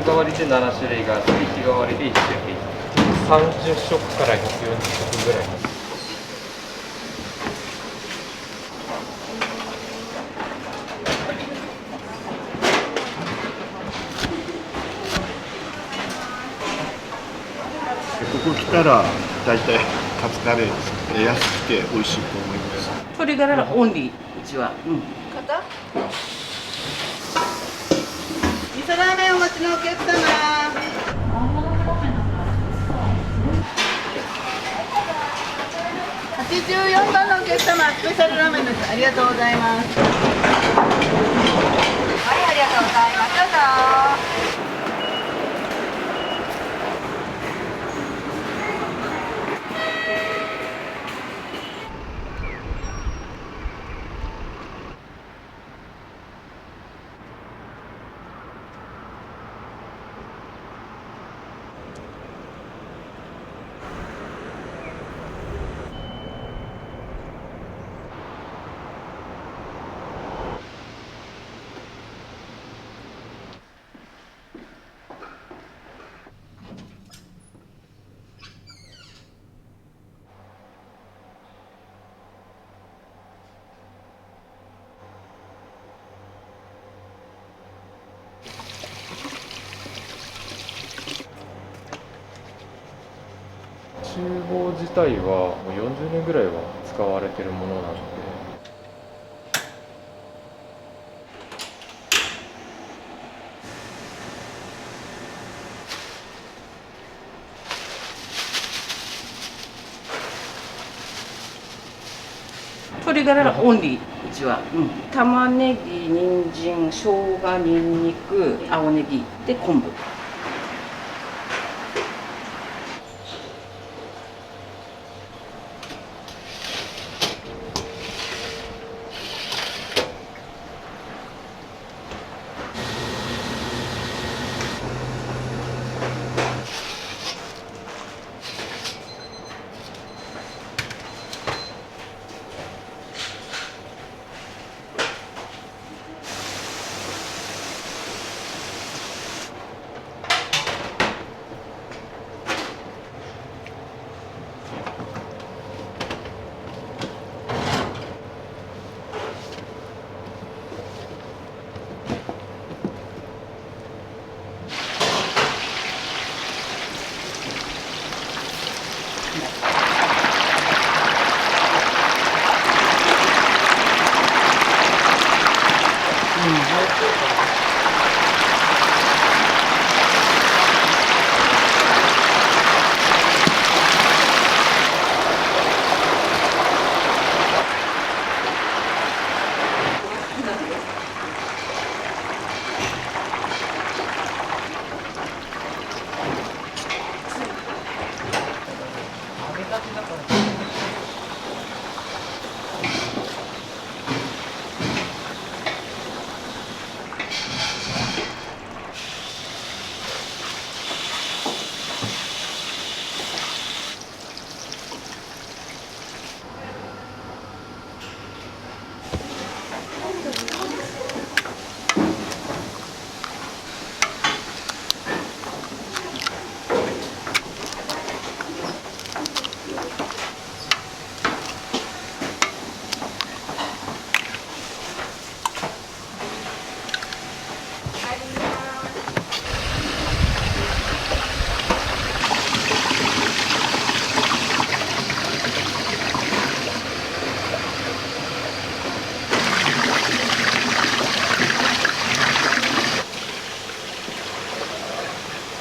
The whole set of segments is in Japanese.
代わりで7種類があって、日替わりで1種類。30食から140食ぐらい。ここ来たら大体カツカレーですね。安くて美味しいと思います。鶏ガラオンリー、うちは。味噌ラーメンお待ちのお客様。84番のお客様、スペシャルラーメンです。ありがとうございます。はい、ありがとうございます。どうぞ。厨房自体はもう40年ぐらいは使われてるものなので。鶏ガラオンリー、うちは。玉ねぎ、人参、生姜、にんにく、青ネギで昆布。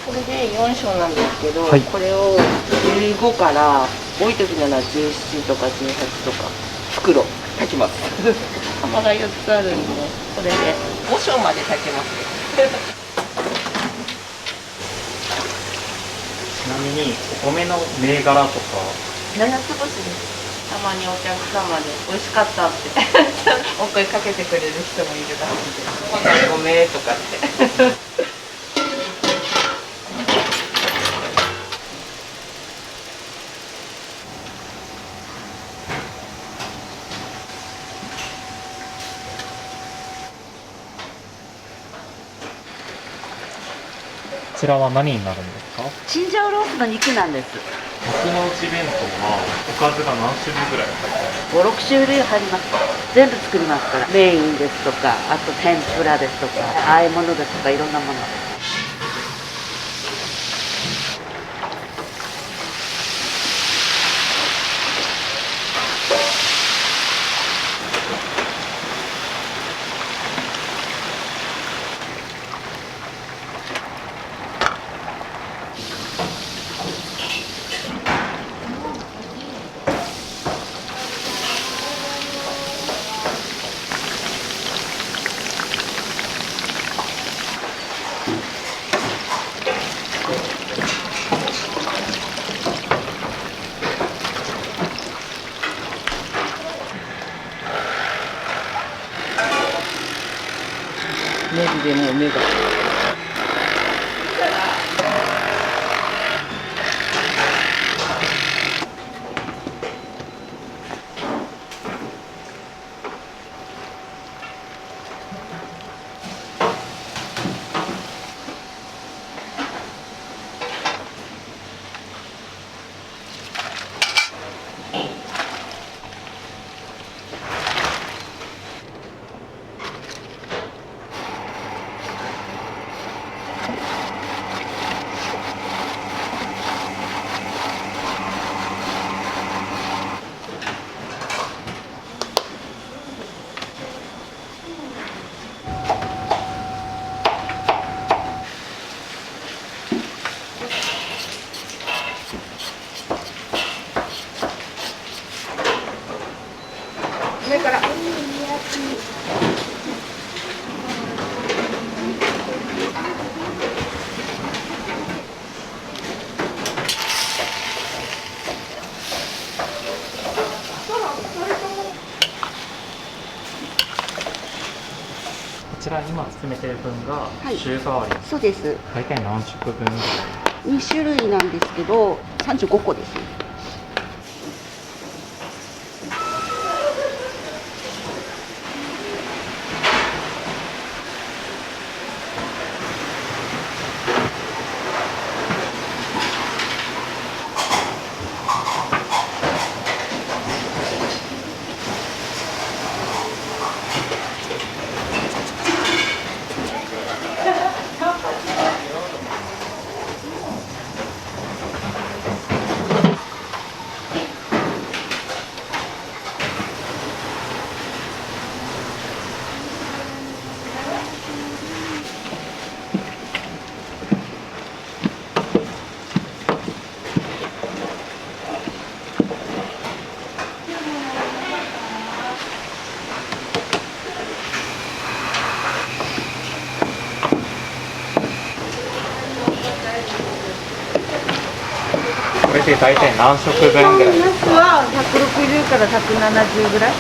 これで4升なんですけど、はい、これを15から多い時なら17とか18とか袋炊きます。釜が4つあるんで、これで5升まで炊けます。ちなみにお米の銘柄とか7つ星です。たまにお客様で美味しかったってお声かけてくれる人もいるらしいです。こんなごめんとかって。ちらは何になるんですか？チンジャオロースの肉なんです。幕の内弁当はおかずが何種類ぐらい入ってる？ 5、6種類入ります。全部作りますから。メインですとか、あと天ぷらですとか、和え物ですとか、いろんなもの。ネギでもう目が。上から。こちら今詰めてる分がはい週替わり、そうです。大体何食分ぐらい？ 2種類なんですけど、35個ですね。これで大体何食分ぐらいですか？は160から170ぐらい。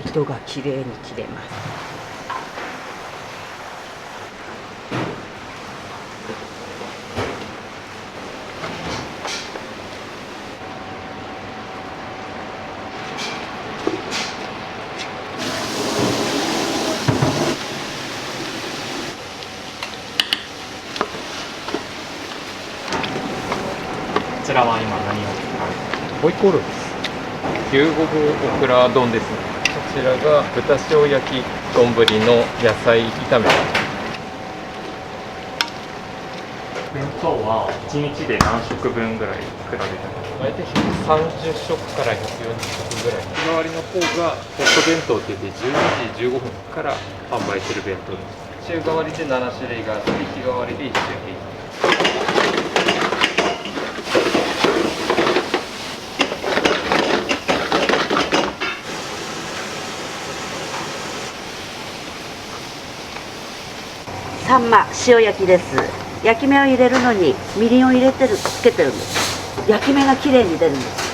糸がきれいに切れます。こちらは今何を作られてる？ホイコーローです。牛ごぼうオクラ丼ですね。こちらが豚塩焼き丼の野菜炒め。弁当は1日で何食分ぐらい作られてるんですか？大体130食から140食ぐらい。日替わりの方がホット弁当って言って12時15分から販売してる弁当です。週替わりで7種類があって日替わりで1種類。サンマ塩焼きです。焼き目を入れるのにみりんを入れてつけてるんです。焼き目が綺麗に出るんです。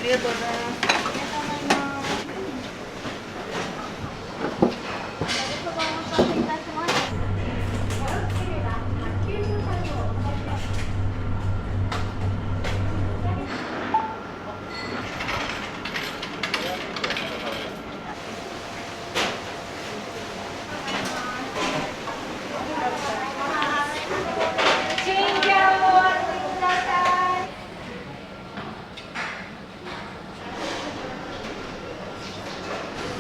りがとうございます。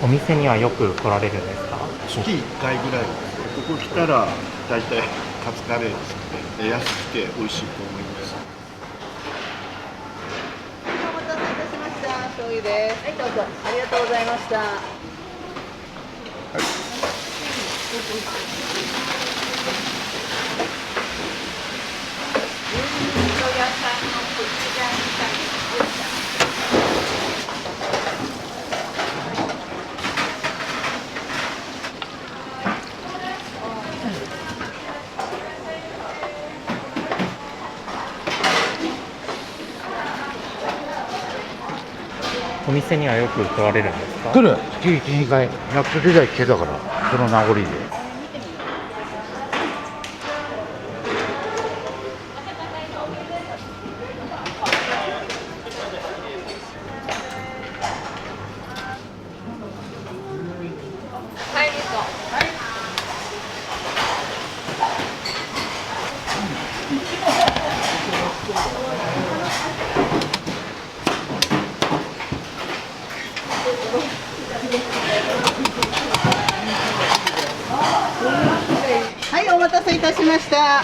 店にはよく来られるんですか？月1回ぐらいここ来たら大体カツカレー作って安くて美味しいと思います。お待たせいたしました。醤油です。はい、どうぞ。ありがとうございました。お店にはよく来られるんですか？来る月1、2回夏時代来てたからその名残で。はい、お待たせいたしました。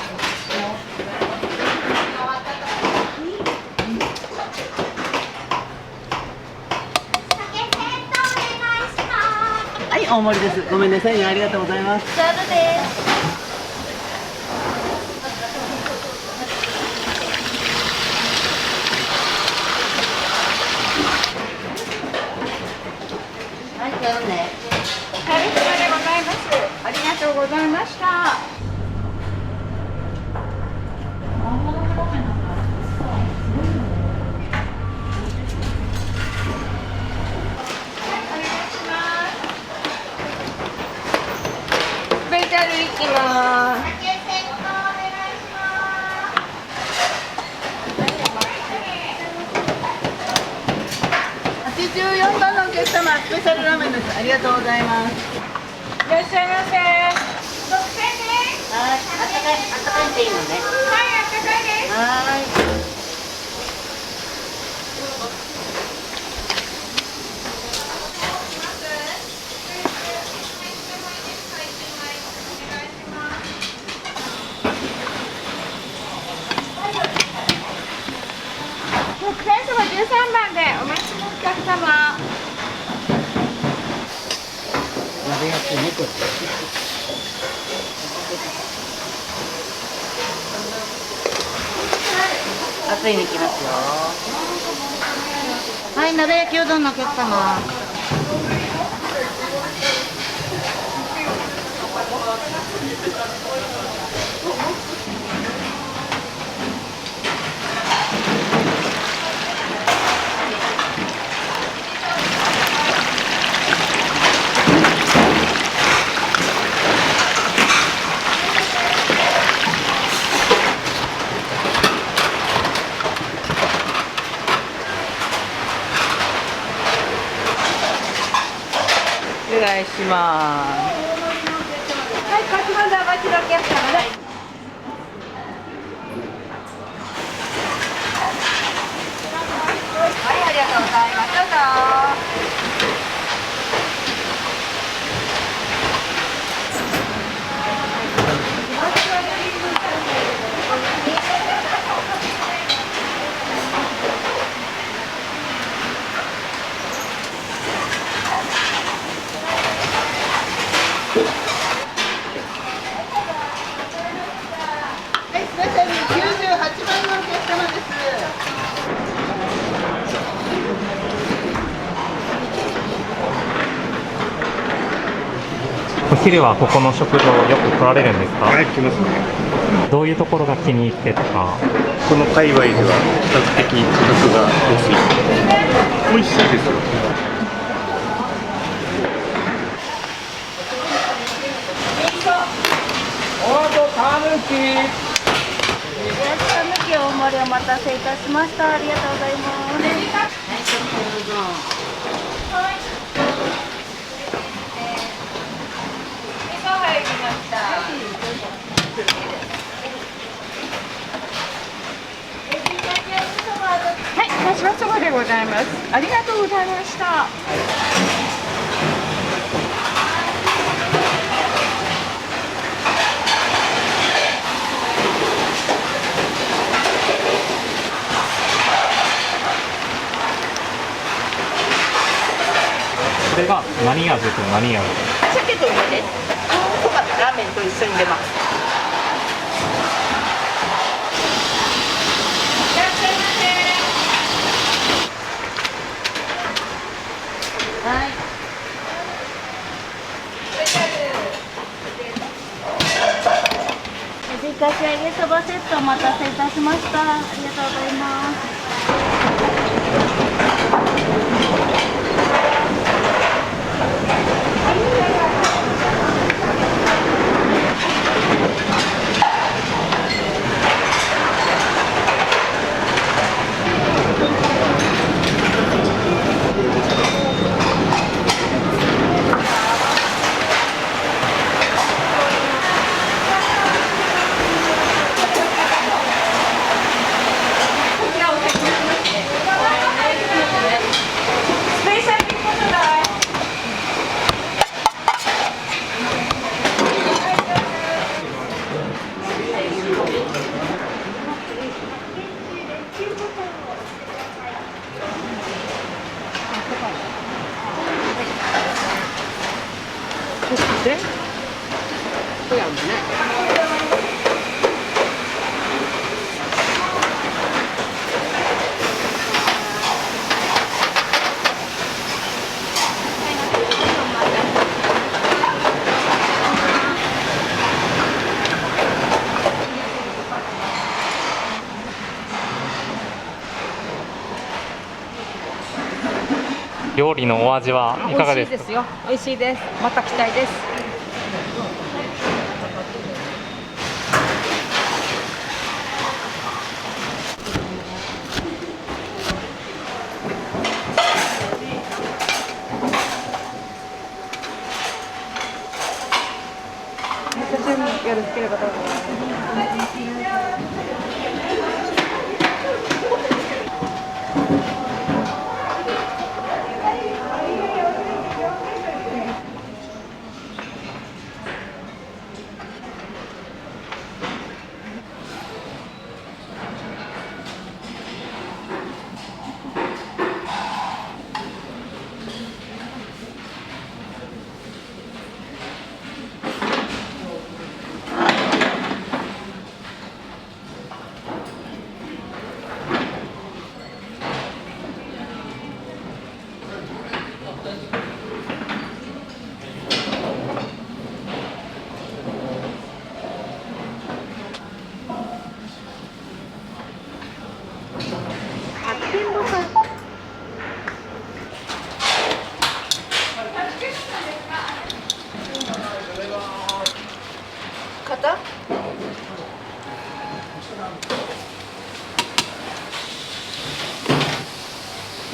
はい、大盛りです。ごめんなさいね、ありがとうございます。はい、じゃあね。カリスマでございます。ありがとうございました。スペシャルいきます。84番のお客様、スペシャルラーメンです。ありがとうございます。いらっしゃいませ。特選です。はい、あったかいっていいのね。はい、あったかいです。はい。特選そば13番でお待ちのお客様。鍋焼き猫。熱いに行きますよ。はい、鍋焼きうどんのお客様。お願いします。はい、こちらでお待ちのお客様で。はい、ありがとうございます。どうぞ。はい、スペシャル98番のお客様です。お昼はここの食堂よく来られるんですか？はい来ますね。どういうところが気に入ってとか？この界隈では比較的価格が安い。美味しいですよ。大盛りお待たせいたしました。ありがとうございます。はい、ちょっとうどん。味噌入りました。はい、かしわそばでございます。ありがとうございました。何味と何味？鮭と梅です。そばラーメンと一緒に出ます。はい。エビかき揚げそばセットお待たせいたしました。ありがとうございます。料理のお味はいかがですか？美味しいですよ。美味しいです。また来たいです。よろしければどうぞ。肩？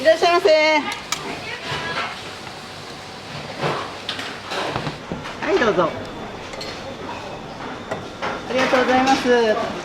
いらっしゃいませ。はい、どうぞ。ありがとうございます。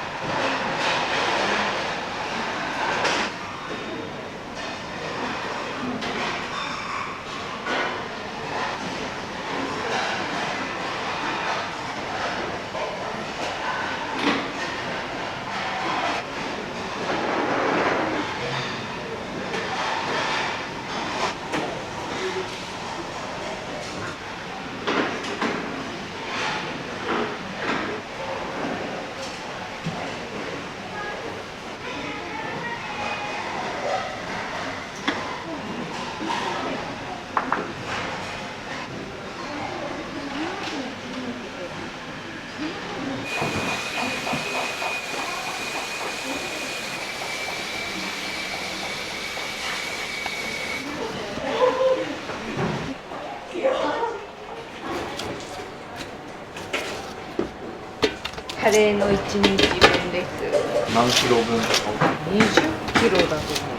カレーの1日分です。何キロ分？20キロだと思う。